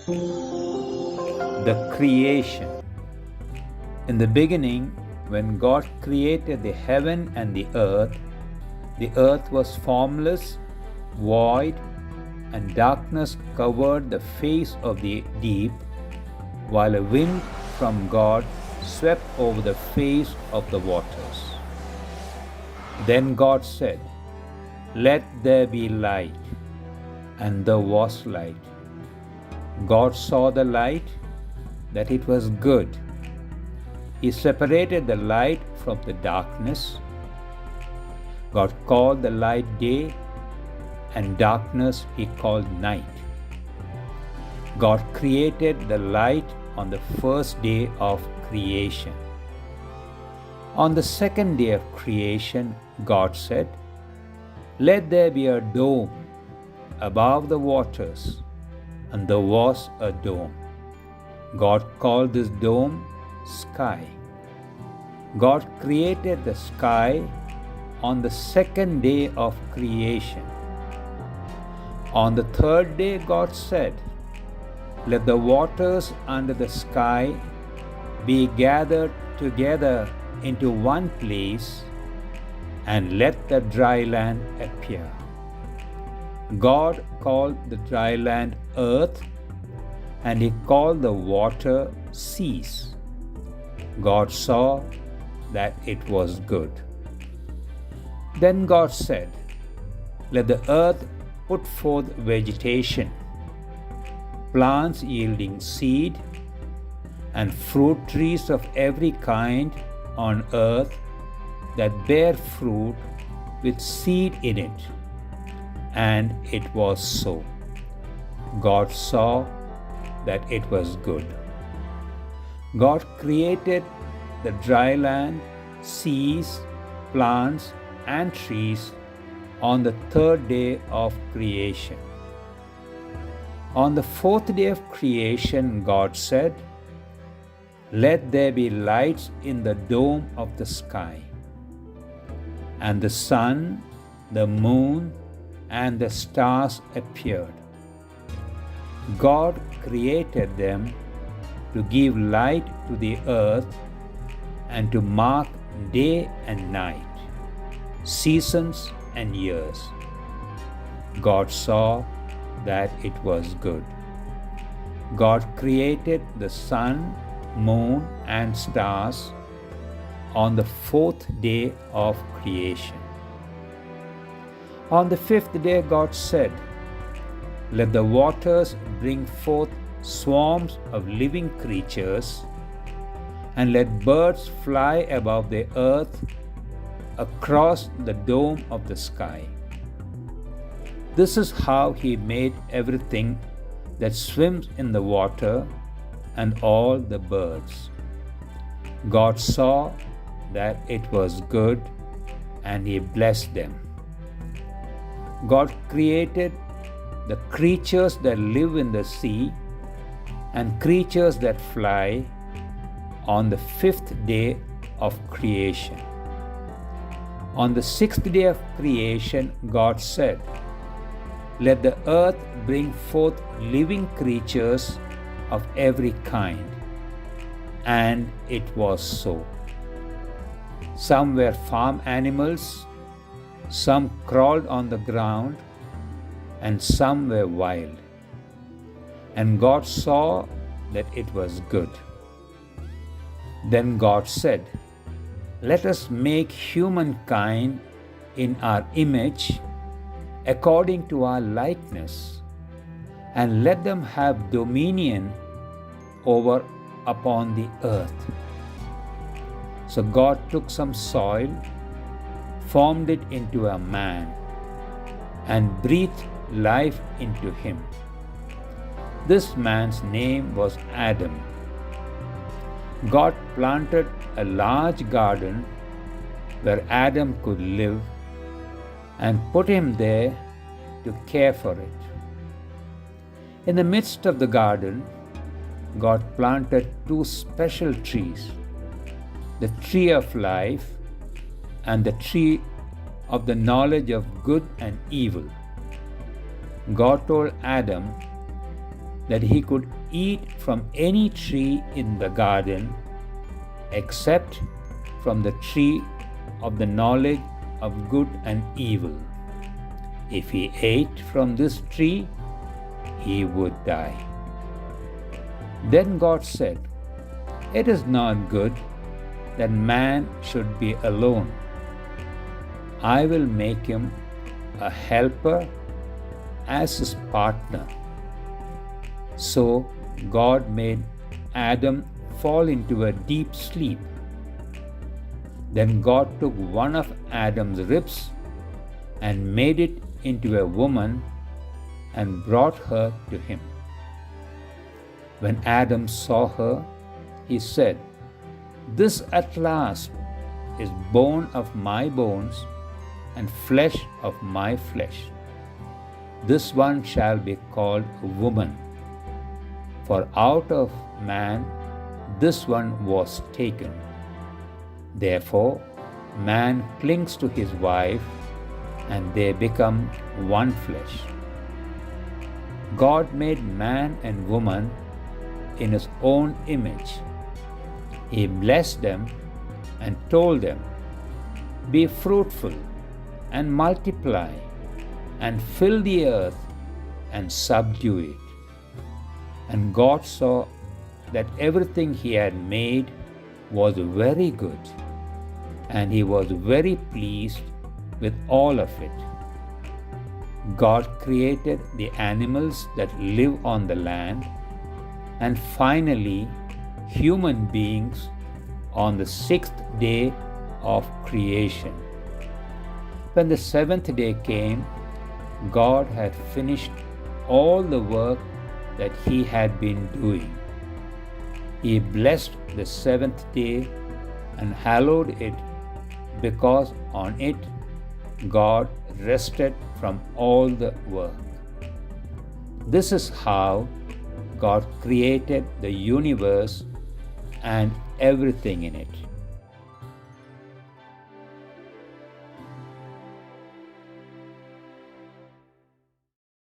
The creation. In the beginning, when God created the heaven and the earth was formless, void, and darkness covered the face of the deep, while a wind from God swept over the face of the waters. Then God said, "Let there be light," and there was light. God saw the light, that it was good. He separated the light from the darkness. God called the light day, and darkness He called night. God created the light on the first day of creation. On the second day of creation, God said, "Let there be a dome above the waters," and there was a dome. God called this dome sky. God created the sky on the second day of creation. On the third day, God said, "Let the waters under the sky be gathered together into one place, and let the dry land appear." God called the dry land earth, and He called the water seas. God saw that it was good. Then God said, "Let the earth put forth vegetation, plants yielding seed, and fruit trees of every kind on earth that bear fruit with seed in it." And it was so. God saw that it was good. God created the dry land, seas, plants, and trees on the third day of creation. On the fourth day of creation, God said, "Let there be lights in the dome of the sky." And the sun, the moon, and the stars appeared. God created them to give light to the earth and to mark day and night, seasons and years. God saw that it was good. God created the sun, moon, and stars on the fourth day of creation. On the fifth day, God said, "Let the waters bring forth swarms of living creatures, and let birds fly above the earth across the dome of the sky." This is how He made everything that swims in the water and all the birds. God saw that it was good, and He blessed them. God created the creatures that live in the sea and creatures that fly on the fifth day of creation. On the sixth day of creation, God said, "Let the earth bring forth living creatures of every kind." And it was so. Some were farm animals, some crawled on the ground, and some were wild. And God saw that it was good. Then God said, "Let us make humankind in our image, according to our likeness, and let them have dominion over upon the earth." So God took some soil, formed it into a man, and breathed life into him. This man's name was Adam. God planted a large garden where Adam could live, and put him there to care for it. In the midst of the garden, God planted two special trees, the tree of life and the tree of the knowledge of good and evil. God told Adam, that he could eat from any tree in the garden except from the tree of the knowledge of good and evil. If he ate from this tree, he would die. Then God said, "It is not good that man should be alone. I will make him a helper as his partner." So God made Adam fall into a deep sleep. Then God took one of Adam's ribs and made it into a woman and brought her to him. When Adam saw her, he said, "This at last is bone of my bones and flesh of my flesh. This one shall be called woman, for out of man this one was taken." Therefore, man clings to his wife, and they become one flesh. God made man and woman in his own image. He blessed them and told them, "Be fruitful and multiply and fill the earth and subdue it." And God saw that everything he had made was very good, and he was very pleased with all of it. God created the animals that live on the land, and finally human beings on the sixth day of creation. When the seventh day came, God had finished all the work that he had been doing. He blessed the seventh day and hallowed it, because on it God rested from all the work. This is how God created the universe and everything in it.